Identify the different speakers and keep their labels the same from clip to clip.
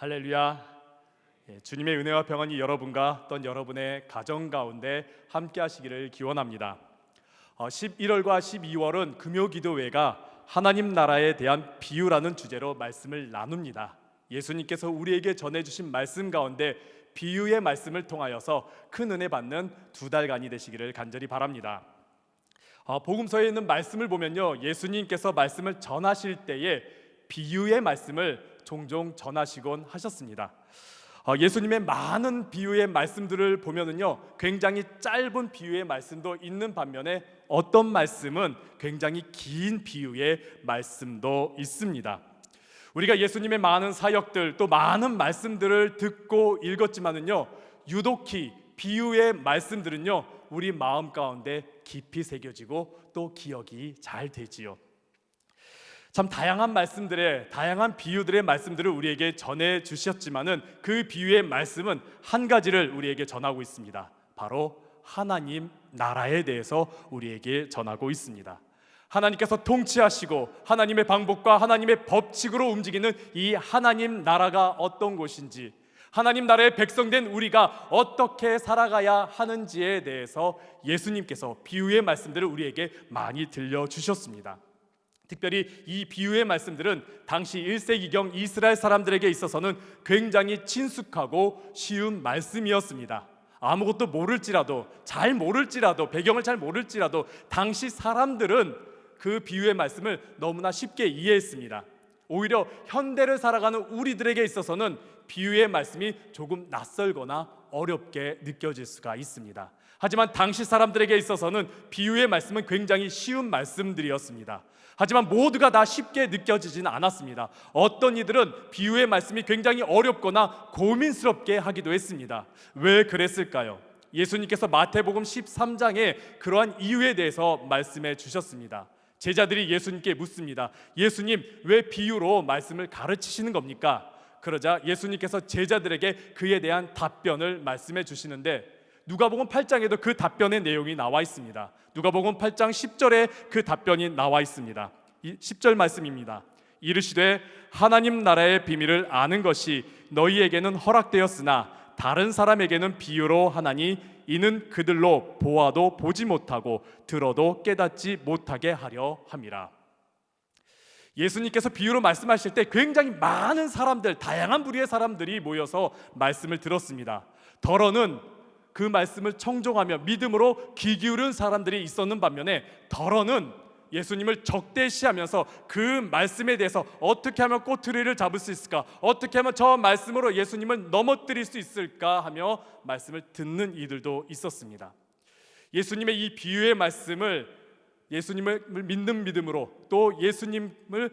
Speaker 1: 할렐루야. 주님의 은혜와 평안이 여러분과 또 여러분의 가정 가운데 함께 하시기를 기원합니다. 11월과 12월은 금요기도회가 하나님 나라에 대한 비유라는 주제로 말씀을 나눕니다. 예수님께서 우리에게 전해주신 말씀 가운데 비유의 말씀을 통하여서 큰 은혜 받는 두 달간이 되시기를 간절히 바랍니다. 복음서에 있는 말씀을 보면요, 예수님께서 말씀을 전하실 때에 비유의 말씀을 종종 전하시곤 하셨습니다. 예수님의 많은 비유의 말씀들을 보면은요, 굉장히 짧은 비유의 말씀도 있는 반면에 어떤 말씀은 굉장히 긴 비유의 말씀도 있습니다. 우리가 예수님의 많은 사역들 또 많은 말씀들을 듣고 읽었지만은요, 유독히 비유의 말씀들은요, 우리 마음 가운데 깊이 새겨지고 또 기억이 잘 되지요. 참 다양한 말씀들의 다양한 비유들의 말씀들을 우리에게 전해 주셨지만은 그 비유의 말씀은 한 가지를 우리에게 전하고 있습니다. 바로 하나님 나라에 대해서 우리에게 전하고 있습니다. 하나님께서 통치하시고 하나님의 방법과 하나님의 법칙으로 움직이는 이 하나님 나라가 어떤 곳인지, 하나님 나라의 백성된 우리가 어떻게 살아가야 하는지에 대해서 예수님께서 비유의 말씀들을 우리에게 많이 들려주셨습니다. 특별히 이 비유의 말씀들은 당시 1세기경 이스라엘 사람들에게 있어서는 굉장히 친숙하고 쉬운 말씀이었습니다. 아무것도 모를지라도, 잘 모를지라도, 배경을 잘 모를지라도 당시 사람들은 그 비유의 말씀을 너무나 쉽게 이해했습니다. 오히려 현대를 살아가는 우리들에게 있어서는 비유의 말씀이 조금 낯설거나 어렵게 느껴질 수가 있습니다. 하지만 당시 사람들에게 있어서는 비유의 말씀은 굉장히 쉬운 말씀들이었습니다. 하지만 모두가 다 쉽게 느껴지지는 않았습니다. 어떤 이들은 비유의 말씀이 굉장히 어렵거나 고민스럽게 하기도 했습니다. 왜 그랬을까요? 예수님께서 마태복음 13장에 그러한 이유에 대해서 말씀해 주셨습니다. 제자들이 예수님께 묻습니다. 예수님, 왜 비유로 말씀을 가르치시는 겁니까? 그러자 예수님께서 제자들에게 그에 대한 답변을 말씀해 주시는데, 누가복음 8장에도 그 답변의 내용이 나와 있습니다. 누가복음 8장 10절에 그 답변이 나와 있습니다. 10절 말씀입니다. 이르시되 하나님 나라의 비밀을 아는 것이 너희에게는 허락되었으나 다른 사람에게는 비유로 하나니 이는 그들로 보아도 보지 못하고 들어도 깨닫지 못하게 하려 함이라. 예수님께서 비유로 말씀하실 때 굉장히 많은 사람들, 다양한 부류의 사람들이 모여서 말씀을 들었습니다. 더러는 그 말씀을 청종하며 믿음으로 귀 기울인 사람들이 있었는 반면에, 더러는 예수님을 적대시하면서 그 말씀에 대해서 어떻게 하면 꼬투리를 잡을 수 있을까, 어떻게 하면 저 말씀으로 예수님을 넘어뜨릴 수 있을까 하며 말씀을 듣는 이들도 있었습니다. 예수님의 이 비유의 말씀을 예수님을 믿는 믿음으로 또 예수님을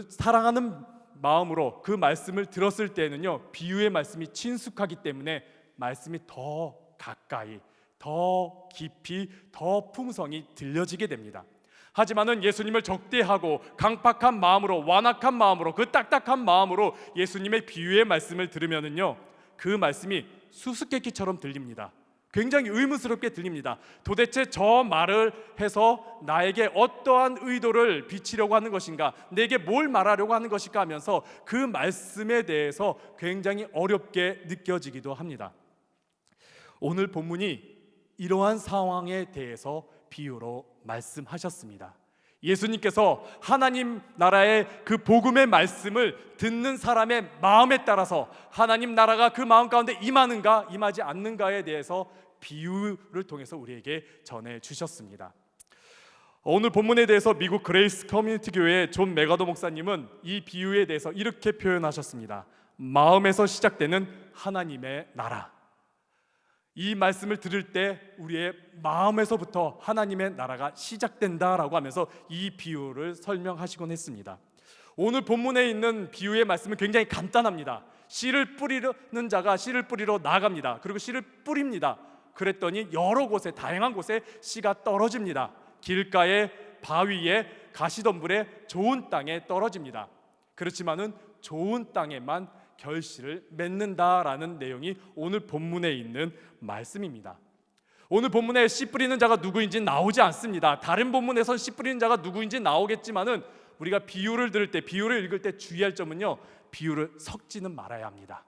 Speaker 1: 사랑하는 마음으로 그 말씀을 들었을 때는요, 비유의 말씀이 친숙하기 때문에 말씀이 더 가까이, 더 깊이, 더 풍성히 들려지게 됩니다. 하지만은 예수님을 적대하고 강팍한 마음으로, 완악한 마음으로, 그 딱딱한 마음으로 예수님의 비유의 말씀을 들으면은요, 그 말씀이 수수께끼처럼 들립니다. 굉장히 의문스럽게 들립니다. 도대체 저 말을 해서 나에게 어떠한 의도를 비치려고 하는 것인가, 내게 뭘 말하려고 하는 것일까 하면서 그 말씀에 대해서 굉장히 어렵게 느껴지기도 합니다. 오늘 본문이 이러한 상황에 대해서 비유로 말씀하셨습니다. 예수님께서 하나님 나라의 그 복음의 말씀을 듣는 사람의 마음에 따라서 하나님 나라가 그 마음 가운데 임하는가 임하지 않는가에 대해서 비유를 통해서 우리에게 전해 주셨습니다. 오늘 본문에 대해서 미국 그레이스 커뮤니티 교회의 존 메가도 목사님은 이 비유에 대해서 이렇게 표현하셨습니다. 마음에서 시작되는 하나님의 나라. 이 말씀을 들을 때 우리의 마음에서부터 하나님의 나라가 시작된다라고 하면서 이 비유를 설명하시곤 했습니다. 오늘 본문에 있는 비유의 말씀은 굉장히 간단합니다. 씨를 뿌리는 자가 씨를 뿌리러 나갑니다. 그리고 씨를 뿌립니다. 그랬더니 여러 곳에, 다양한 곳에 씨가 떨어집니다. 길가에, 바위에, 가시덤불에, 좋은 땅에 떨어집니다. 그렇지만은 좋은 땅에만 결실을 맺는다라는 내용이 오늘 본문에 있는 말씀입니다. 오늘 본문에 씨 뿌리는 자가 누구인지 나오지 않습니다. 다른 본문에선 씨 뿌리는 자가 누구인지 나오겠지만은 우리가 비유를 들을 때, 비유를 읽을 때 주의할 점은요, 비유를 섞지는 말아야 합니다.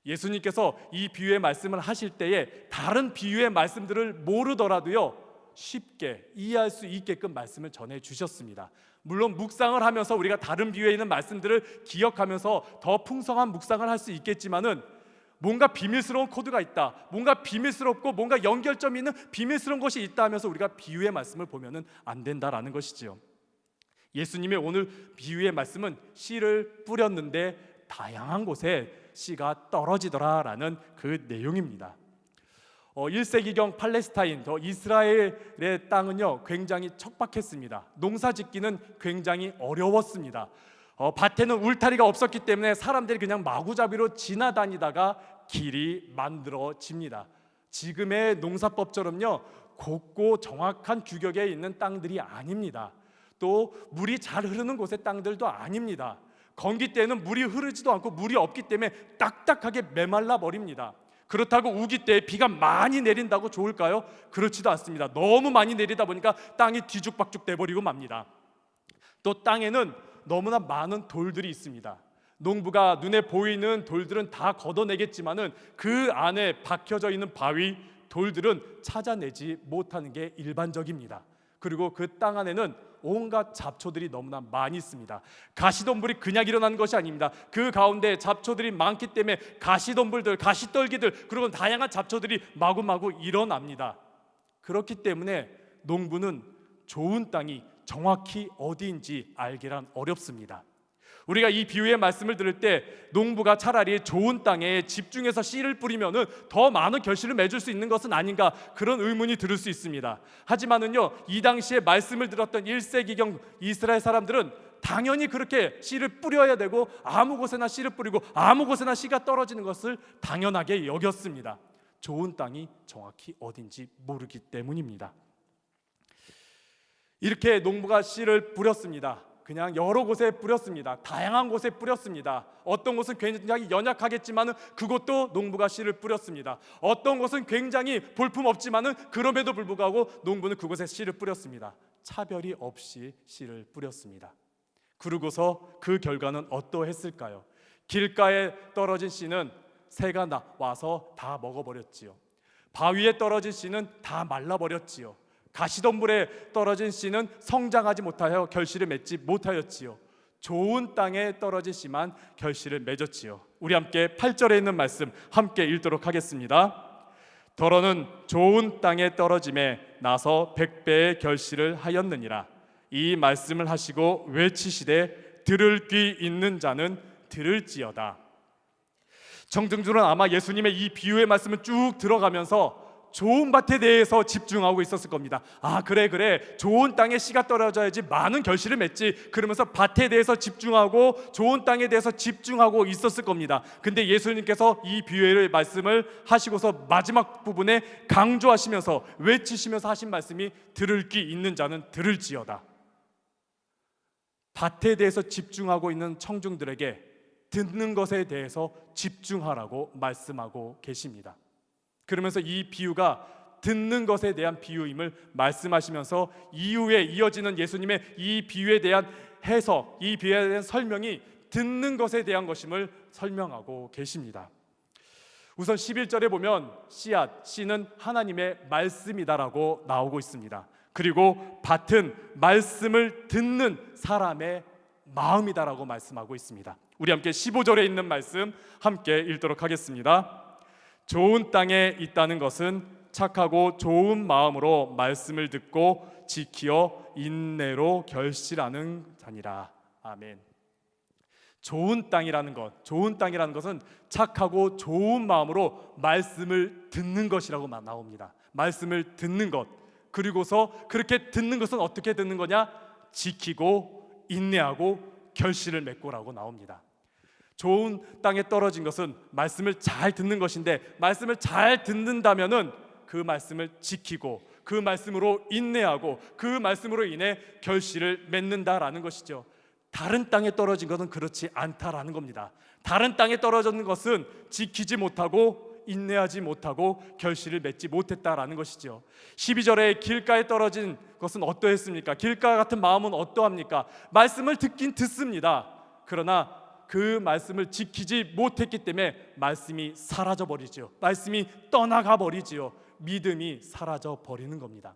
Speaker 1: 예수님께서 이 비유의 말씀을 하실 때에 다른 비유의 말씀들을 모르더라도요, 쉽게 이해할 수 있게끔 말씀을 전해 주셨습니다. 물론 묵상을 하면서 우리가 다른 비유에 있는 말씀들을 기억하면서 더 풍성한 묵상을 할 수 있겠지만은 뭔가 비밀스러운 코드가 있다, 뭔가 비밀스럽고 뭔가 연결점이 있는 비밀스러운 것이 있다 하면서 우리가 비유의 말씀을 보면은 안 된다라는 것이지요. 예수님의 오늘 비유의 말씀은 씨를 뿌렸는데 다양한 곳에 씨가 떨어지더라라는 그 내용입니다. 1세기경 팔레스타인, 이스라엘의 땅은요 굉장히 척박했습니다. 농사짓기는 굉장히 어려웠습니다. 밭에는 울타리가 없었기 때문에 사람들이 그냥 마구잡이로 지나다니다가 길이 만들어집니다. 지금의 농사법처럼요 곱고 정확한 규격에 있는 땅들이 아닙니다. 또 물이 잘 흐르는 곳의 땅들도 아닙니다. 건기 때는 물이 흐르지도 않고 물이 없기 때문에 딱딱하게 메말라 버립니다. 그렇다고 우기 때 비가 많이 내린다고 좋을까요? 그렇지도 않습니다. 너무 많이 내리다 보니까 땅이 뒤죽박죽 돼버리고 맙니다. 또 땅에는 너무나 많은 돌들이 있습니다. 농부가 눈에 보이는 돌들은 다 걷어내겠지만은 그 안에 박혀져 있는 바위, 돌들은 찾아내지 못하는 게 일반적입니다. 그리고 그 땅 안에는 온갖 잡초들이 너무나 많이 있습니다. 가시덤불이 그냥 일어나는 것이 아닙니다. 그 가운데 잡초들이 많기 때문에 가시덤불들, 가시떨기들, 그리고 다양한 잡초들이 마구마구 일어납니다. 그렇기 때문에 농부는 좋은 땅이 정확히 어디인지 알기란 어렵습니다. 우리가 이 비유의 말씀을 들을 때 농부가 차라리 좋은 땅에 집중해서 씨를 뿌리면은 더 많은 결실을 맺을 수 있는 것은 아닌가, 그런 의문이 들을 수 있습니다. 하지만은요, 이 당시에 말씀을 들었던 1세기경 이스라엘 사람들은 당연히 그렇게 씨를 뿌려야 되고 아무 곳에나 씨를 뿌리고 아무 곳에나 씨가 떨어지는 것을 당연하게 여겼습니다. 좋은 땅이 정확히 어딘지 모르기 때문입니다. 이렇게 농부가 씨를 뿌렸습니다. 그냥 여러 곳에 뿌렸습니다. 다양한 곳에 뿌렸습니다. 어떤 곳은 굉장히 연약하겠지만은 그곳도 농부가 씨를 뿌렸습니다. 어떤 곳은 굉장히 볼품 없지만은 그럼에도 불구하고 농부는 그곳에 씨를 뿌렸습니다. 차별이 없이 씨를 뿌렸습니다. 그러고서 그 결과는 어떠했을까요? 길가에 떨어진 씨는 새가 와서 다 먹어버렸지요. 바위에 떨어진 씨는 다 말라버렸지요. 가시덤불에 떨어진 씨는 성장하지 못하여 결실을 맺지 못하였지요. 좋은 땅에 떨어진 씨만 결실을 맺었지요. 우리 함께 8절에 있는 말씀 함께 읽도록 하겠습니다. 더러는 좋은 땅에 떨어짐에 나서 100배의 결실을 하였느니라. 이 말씀을 하시고 외치시되 들을 귀 있는 자는 들을지어다. 청중들은 아마 예수님의 이 비유의 말씀을 쭉 들어가면서 좋은 밭에 대해서 집중하고 있었을 겁니다. 아, 그래 좋은 땅에 씨가 떨어져야지 많은 결실을 맺지, 그러면서 밭에 대해서 집중하고 좋은 땅에 대해서 집중하고 있었을 겁니다. 근데 예수님께서 이 비유의 말씀을 하시고서 마지막 부분에 강조하시면서 외치시면서 하신 말씀이 들을 귀 있는 자는 들을지어다. 밭에 대해서 집중하고 있는 청중들에게 듣는 것에 대해서 집중하라고 말씀하고 계십니다. 그러면서 이 비유가 듣는 것에 대한 비유임을 말씀하시면서 이후에 이어지는 예수님의 이 비유에 대한 해석, 이 비유에 대한 설명이 듣는 것에 대한 것임을 설명하고 계십니다. 우선 11절에 보면 씨앗, 씨는 하나님의 말씀이다라고 나오고 있습니다. 그리고 밭은 말씀을 듣는 사람의 마음이다라고 말씀하고 있습니다. 우리 함께 15절에 있는 말씀 함께 읽도록 하겠습니다. 좋은 땅에 있다는 것은 착하고 좋은 마음으로 말씀을 듣고 지키어 인내로 결실하는 자니라. 아멘. 좋은 땅이라는 것은 착하고 좋은 마음으로 말씀을 듣는 것이라고 나옵니다. 말씀을 듣는 것. 그리고서 그렇게 듣는 것은 어떻게 듣는 거냐? 지키고 인내하고 결실을 맺고라고 나옵니다. 좋은 땅에 떨어진 것은 말씀을 잘 듣는 것인데, 말씀을 잘 듣는다면은 그 말씀을 지키고 그 말씀으로 인내하고 그 말씀으로 인해 결실을 맺는다라는 것이죠. 다른 땅에 떨어진 것은 그렇지 않다라는 겁니다. 다른 땅에 떨어진 것은 지키지 못하고 인내하지 못하고 결실을 맺지 못했다라는 것이죠. 12절에 길가에 떨어진 것은 어떠했습니까? 길가 같은 마음은 어떠합니까? 말씀을 듣긴 듣습니다. 그러나 그 말씀을 지키지 못했기 때문에 말씀이 사라져 버리죠. 말씀이 떠나가 버리지요. 믿음이 사라져 버리는 겁니다.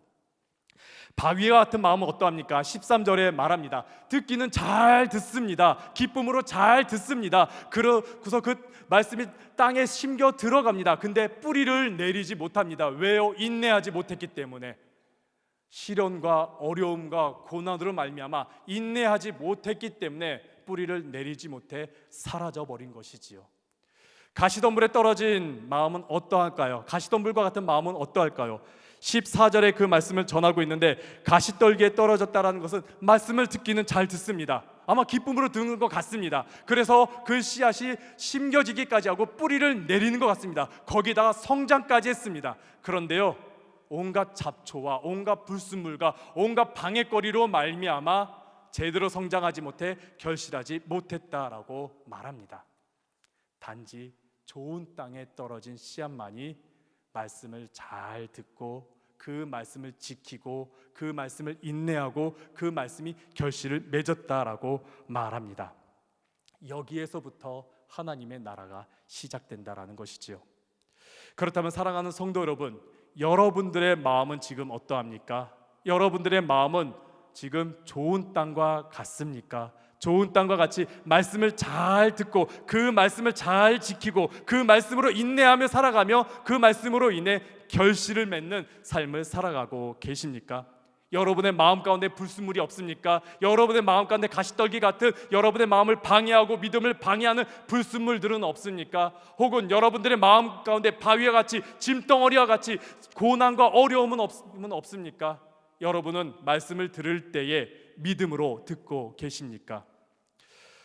Speaker 1: 바위와 같은 마음은 어떠합니까? 13절에 말합니다. 듣기는 잘 듣습니다. 기쁨으로 잘 듣습니다. 그러고서 그 말씀이 땅에 심겨 들어갑니다. 근데 뿌리를 내리지 못합니다. 왜요? 인내하지 못했기 때문에. 시련과 어려움과 고난으로 말미암아 인내하지 못했기 때문에 뿌리를 내리지 못해 사라져 버린 것이지요. 가시덤불에 떨어진 마음은 어떠할까요? 가시덤불과 같은 마음은 어떠할까요? 14절에 그 말씀을 전하고 있는데, 가시떨기에 떨어졌다라는 것은 말씀을 듣기는 잘 듣습니다. 아마 기쁨으로 듣는 것 같습니다. 그래서 그 씨앗이 심겨지기까지 하고 뿌리를 내리는 것 같습니다. 거기다가 성장까지 했습니다. 그런데요, 온갖 잡초와 온갖 불순물과 온갖 방해거리로 말미암아 제대로 성장하지 못해 결실하지 못했다라고 말합니다. 단지 좋은 땅에 떨어진 씨앗만이 말씀을 잘 듣고 그 말씀을 지키고 그 말씀을 인내하고 그 말씀이 결실을 맺었다라고 말합니다. 여기에서부터 하나님의 나라가 시작된다라는 것이지요. 그렇다면 사랑하는 성도 여러분, 여러분들의 마음은 지금 어떠합니까? 여러분들의 마음은 지금 좋은 땅과 같습니까? 좋은 땅과 같이 말씀을 잘 듣고 그 말씀을 잘 지키고 그 말씀으로 인내하며 살아가며 그 말씀으로 인해 결실을 맺는 삶을 살아가고 계십니까? 여러분의 마음 가운데 불순물이 없습니까? 여러분의 마음 가운데 가시떨기 같은 여러분의 마음을 방해하고 믿음을 방해하는 불순물들은 없습니까? 혹은 여러분들의 마음 가운데 바위와 같이 짐덩어리와 같이 고난과 어려움은 없습니까? 여러분은 말씀을 들을 때에 믿음으로 듣고 계십니까?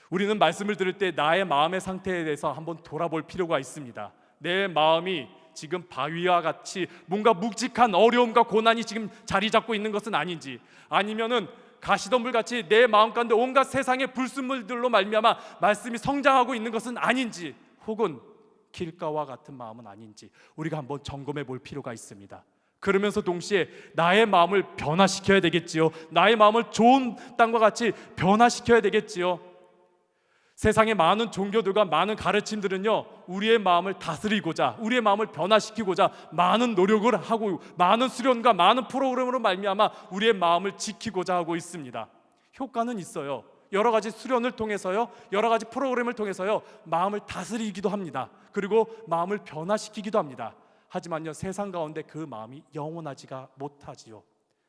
Speaker 1: 우리는 말씀을 들을 때 나의 마음의 상태에 대해서 한번 돌아볼 필요가 있습니다. 내 마음이 지금 바위와 같이 뭔가 묵직한 어려움과 고난이 지금 자리 잡고 있는 것은 아닌지, 아니면은 가시덤불 같이 내 마음 가운데 온갖 세상의 불순물들로 말미암아 말씀이 성장하고 있는 것은 아닌지, 혹은 길가와 같은 마음은 아닌지 우리가 한번 점검해 볼 필요가 있습니다. 그러면서 동시에 나의 마음을 변화시켜야 되겠지요. 나의 마음을 좋은 땅과 같이 변화시켜야 되겠지요. 세상의 많은 종교들과 많은 가르침들은요, 우리의 마음을 다스리고자, 우리의 마음을 변화시키고자 많은 노력을 하고 많은 수련과 많은 프로그램으로 말미암아 우리의 마음을 지키고자 하고 있습니다. 효과는 있어요. 여러 가지 수련을 통해서요, 여러 가지 프로그램을 통해서요, 마음을 다스리기도 합니다. 그리고 마음을 변화시키기도 합니다. 하지만요, 세상 가운데 그 마음이 영원하지가 못하지요.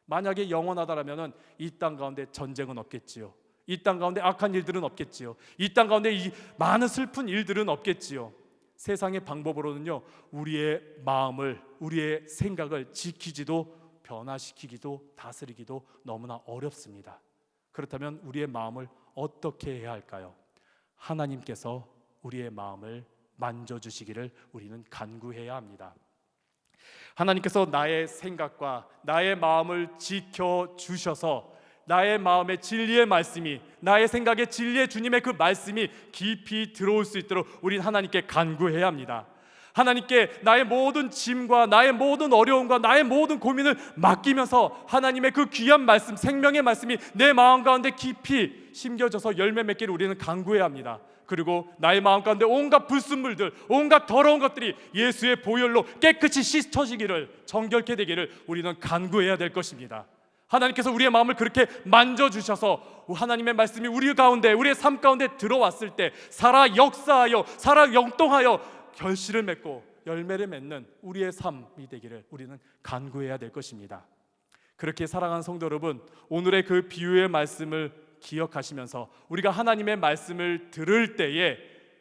Speaker 1: 만약에 영원하다라면은 이 땅 가운데 전쟁은 없겠지요. 이 땅 가운데 악한 일들은 없겠지요. 이 땅 가운데 이 많은 슬픈 일들은 없겠지요. 세상의 방법으로는요, 우리의 마음을, 우리의 생각을 지키지도 변화시키기도 다스리기도 너무나 어렵습니다. 그렇다면 우리의 마음을 어떻게 해야 할까요? 하나님께서 우리의 마음을 만져주시기를 우리는 간구해야 합니다. 하나님께서 나의 생각과 나의 마음을 지켜주셔서 나의 마음에 진리의 말씀이, 나의 생각에 진리의 주님의 그 말씀이 깊이 들어올 수 있도록 우리는 하나님께 간구해야 합니다. 하나님께 나의 모든 짐과 나의 모든 어려움과 나의 모든 고민을 맡기면서 하나님의 그 귀한 말씀, 생명의 말씀이 내 마음 가운데 깊이 심겨져서 열매 맺기를 우리는 간구해야 합니다. 그리고 나의 마음 가운데 온갖 불순물들, 온갖 더러운 것들이 예수의 보혈로 깨끗이 씻어지기를, 정결케 되기를 우리는 간구해야 될 것입니다. 하나님께서 우리의 마음을 그렇게 만져주셔서 하나님의 말씀이 우리 가운데, 우리의 삶 가운데 들어왔을 때 살아 역사하여, 살아 영동하여 결실을 맺고 열매를 맺는 우리의 삶이 되기를 우리는 간구해야 될 것입니다. 그렇게 사랑하는 성도 여러분, 오늘의 그 비유의 말씀을 기억하시면서 우리가 하나님의 말씀을 들을 때에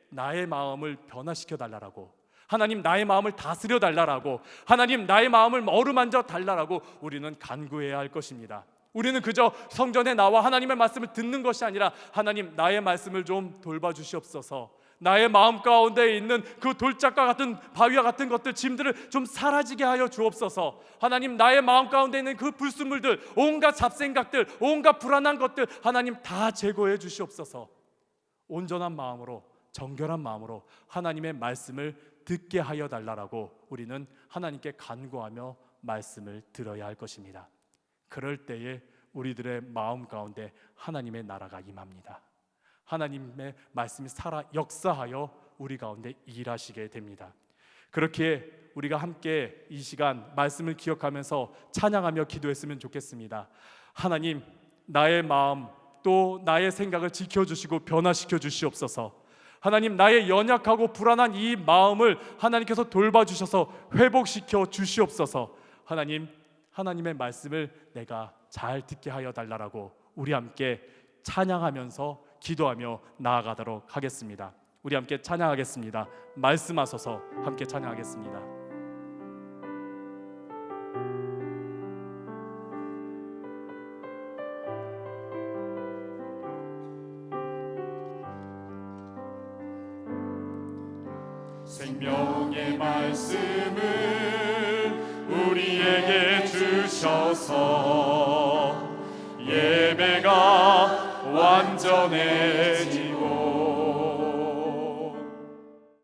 Speaker 1: 나의 마음을 변화시켜 달라고, 하나님 나의 마음을 다스려 달라고, 하나님 나의 마음을 어루만져 달라고 우리는 간구해야 할 것입니다. 우리는 그저 성전에 나와 하나님의 말씀을 듣는 것이 아니라 하나님 나의 말씀을 좀 돌봐주시옵소서, 나의 마음 가운데 있는 그 돌짝과 같은 바위와 같은 것들, 짐들을 좀 사라지게 하여 주옵소서. 하나님 나의 마음 가운데 있는 그 불순물들, 온갖 잡생각들, 온갖 불안한 것들 하나님 다 제거해 주시옵소서. 온전한 마음으로, 정결한 마음으로 하나님의 말씀을 듣게 하여 달라라고 우리는 하나님께 간구하며 말씀을 들어야 할 것입니다. 그럴 때에 우리들의 마음 가운데 하나님의 나라가 임합니다. 하나님의 말씀이 살아 역사하여 우리 가운데 일하시게 됩니다. 그렇게 우리가 함께 이 시간 말씀을 기억하면서 찬양하며 기도했으면 좋겠습니다. 하나님, 나의 마음 또 나의 생각을 지켜주시고 변화시켜 주시옵소서. 하나님, 나의 연약하고 불안한 이 마음을 하나님께서 돌봐주셔서 회복시켜 주시옵소서. 하나님, 하나님의 말씀을 내가 잘 듣게 하여 달라라고 우리 함께 찬양하면서 기도하며 나아가도록 하겠습니다. 우리 함께 찬양하겠습니다. 말씀하소서. 함께 찬양하겠습니다. 생명의 말씀을 우리에게 주셔서 예배가 완전해지